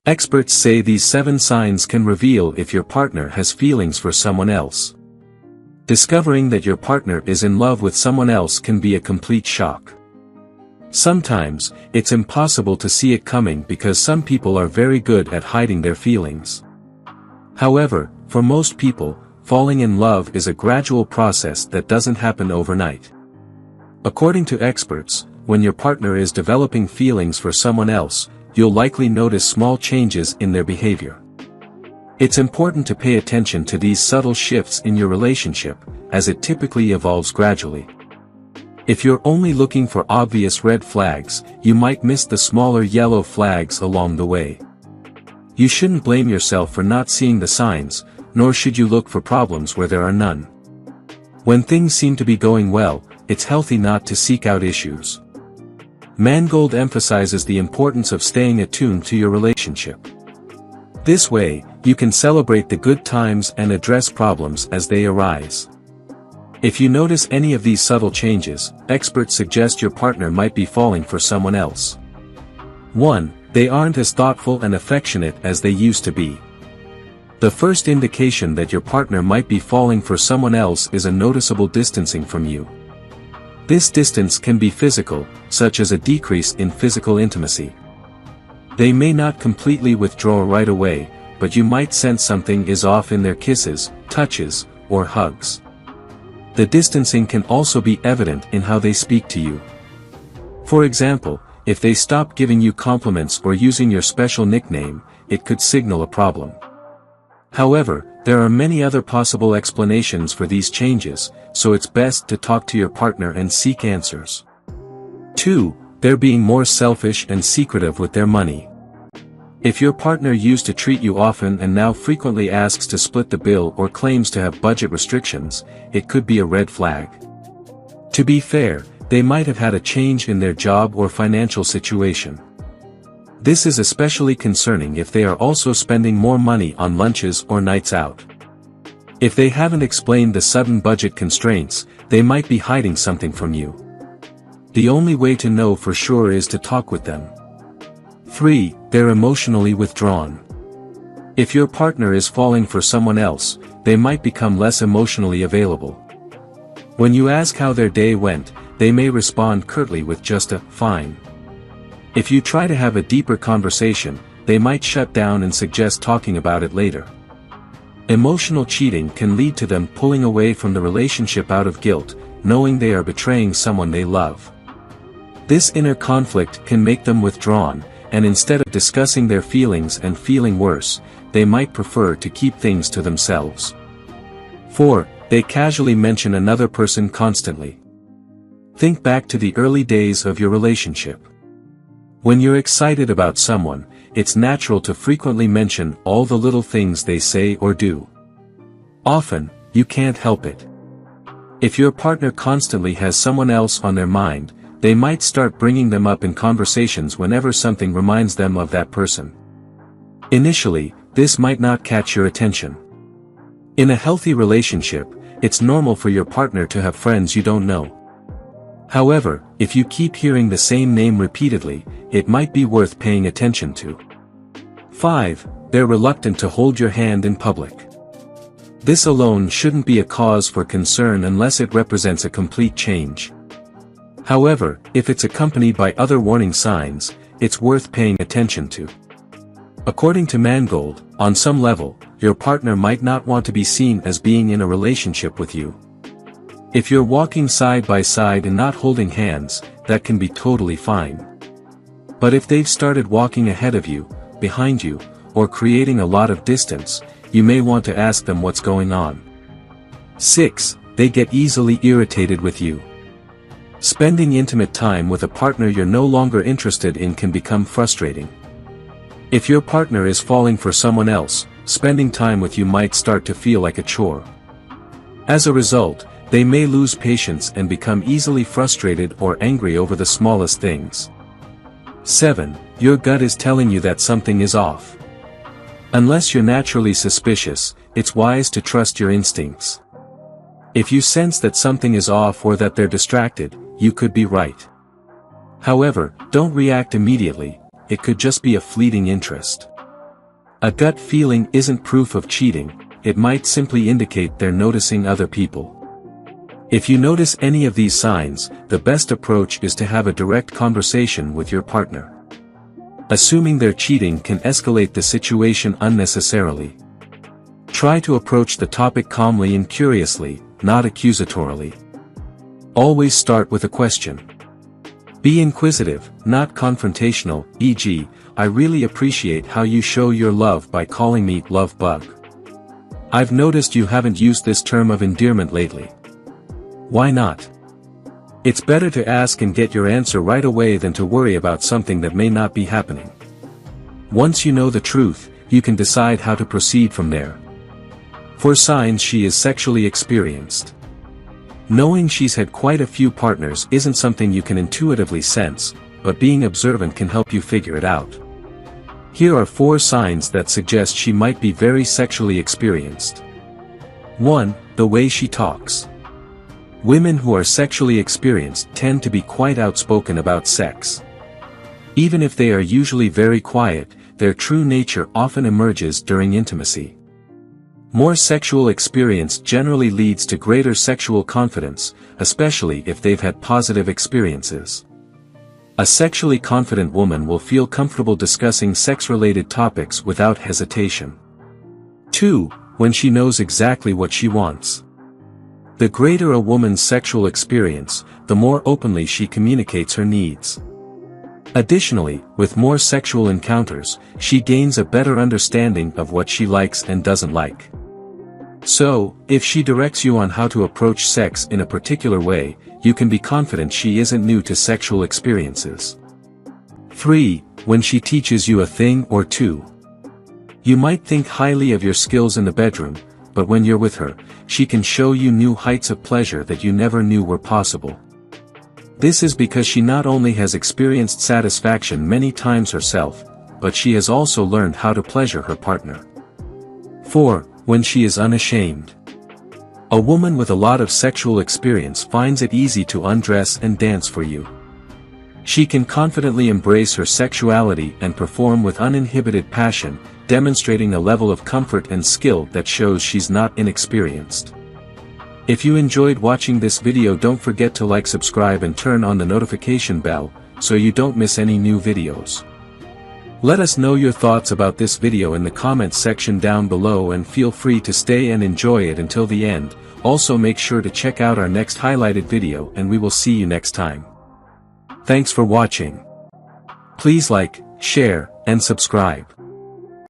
Experts say these 7 signs can reveal if your partner has feelings for someone else. Discovering that your partner is in love with someone else can be a complete shock. Sometimes, it's impossible to see it coming because some people are very good at hiding their feelings. However, for most people, falling in love is a gradual process that doesn't happen overnight. According to experts, when your partner is developing feelings for someone else, you'll likely notice small changes in their behavior. It's important to pay attention to these subtle shifts in your relationship, as it typically evolves gradually. If you're only looking for obvious red flags, you might miss the smaller yellow flags along the way. You shouldn't blame yourself for not seeing the signs, nor should you look for problems where there are none. When things seem to be going well, it's healthy not to seek out issues. Mangold emphasizes the importance of staying attuned to your relationship. This way, you can celebrate the good times and address problems as they arise. If you notice any of these subtle changes, experts suggest your partner might be falling for someone else. 1. They aren't as thoughtful and affectionate as they used to be. The first indication that your partner might be falling for someone else is a noticeable distancing from you. This distance can be physical, such as a decrease in physical intimacy. They may not completely withdraw right away, but you might sense something is off in their kisses, touches, or hugs. The distancing can also be evident in how they speak to you. For example, if they stop giving you compliments or using your special nickname, it could signal a problem. However, there are many other possible explanations for these changes, so it's best to talk to your partner and seek answers. 2. They're being more selfish and secretive with their money. If your partner used to treat you often and now frequently asks to split the bill or claims to have budget restrictions, it could be a red flag. To be fair, they might have had a change in their job or financial situation. This is especially concerning if they are also spending more money on lunches or nights out. If they haven't explained the sudden budget constraints, they might be hiding something from you. The only way to know for sure is to talk with them. 3. They're emotionally withdrawn. If your partner is falling for someone else, they might become less emotionally available. When you ask how their day went, they may respond curtly with just a "fine." If you try to have a deeper conversation, they might shut down and suggest talking about it later. Emotional cheating can lead to them pulling away from the relationship out of guilt, knowing they are betraying someone they love. This inner conflict can make them withdrawn, and instead of discussing their feelings and feeling worse, they might prefer to keep things to themselves. 4. They casually mention another person constantly. Think back to the early days of your relationship. When you're excited about someone, it's natural to frequently mention all the little things they say or do. Often, you can't help it. If your partner constantly has someone else on their mind, they might start bringing them up in conversations whenever something reminds them of that person. Initially, this might not catch your attention. In a healthy relationship, it's normal for your partner to have friends you don't know. However, if you keep hearing the same name repeatedly, it might be worth paying attention to. 5. They're reluctant to hold your hand in public. This alone shouldn't be a cause for concern unless it represents a complete change. However, if it's accompanied by other warning signs, it's worth paying attention to. According to Mangold, on some level, your partner might not want to be seen as being in a relationship with you. If you're walking side by side and not holding hands, that can be totally fine. But if they've started walking ahead of you, behind you, or creating a lot of distance, you may want to ask them what's going on. 6. They get easily irritated with you. Spending intimate time with a partner you're no longer interested in can become frustrating. If your partner is falling for someone else, spending time with you might start to feel like a chore. As a result, they may lose patience and become easily frustrated or angry over the smallest things. 7. Your gut is telling you that something is off. Unless you're naturally suspicious, it's wise to trust your instincts. If you sense that something is off or that they're distracted, you could be right. However, don't react immediately, it could just be a fleeting interest. A gut feeling isn't proof of cheating, it might simply indicate they're noticing other people. If you notice any of these signs, the best approach is to have a direct conversation with your partner. Assuming they're cheating can escalate the situation unnecessarily. Try to approach the topic calmly and curiously, not accusatorily. Always start with a question. Be inquisitive, not confrontational, e.g., I really appreciate how you show your love by calling me love bug. I've noticed you haven't used this term of endearment lately. Why not? It's better to ask and get your answer right away than to worry about something that may not be happening. Once you know the truth, you can decide how to proceed from there. 4 signs she is sexually experienced. Knowing she's had quite a few partners isn't something you can intuitively sense, but being observant can help you figure it out. Here are 4 signs that suggest she might be very sexually experienced. 1. The way she talks. Women who are sexually experienced tend to be quite outspoken about sex. Even if they are usually very quiet, their true nature often emerges during intimacy. More sexual experience generally leads to greater sexual confidence, especially if they've had positive experiences. A sexually confident woman will feel comfortable discussing sex-related topics without hesitation. 2. When she knows exactly what she wants. The greater a woman's sexual experience, the more openly she communicates her needs. Additionally, with more sexual encounters, she gains a better understanding of what she likes and doesn't like. So, if she directs you on how to approach sex in a particular way, you can be confident she isn't new to sexual experiences. 3. When she teaches you a thing or two. You might think highly of your skills in the bedroom, but when you're with her, she can show you new heights of pleasure that you never knew were possible. This is because she not only has experienced satisfaction many times herself, but she has also learned how to pleasure her partner. 4. When she is unashamed. A woman with a lot of sexual experience finds it easy to undress and dance for you. She can confidently embrace her sexuality and perform with uninhibited passion, demonstrating a level of comfort and skill that shows she's not inexperienced. If you enjoyed watching this video, don't forget to like, subscribe and turn on the notification bell, so you don't miss any new videos. Let us know your thoughts about this video in the comments section down below, and feel free to stay and enjoy it until the end. Also make sure to check out our next highlighted video, and we will see you next time. Thanks for watching. Please like, share, and subscribe.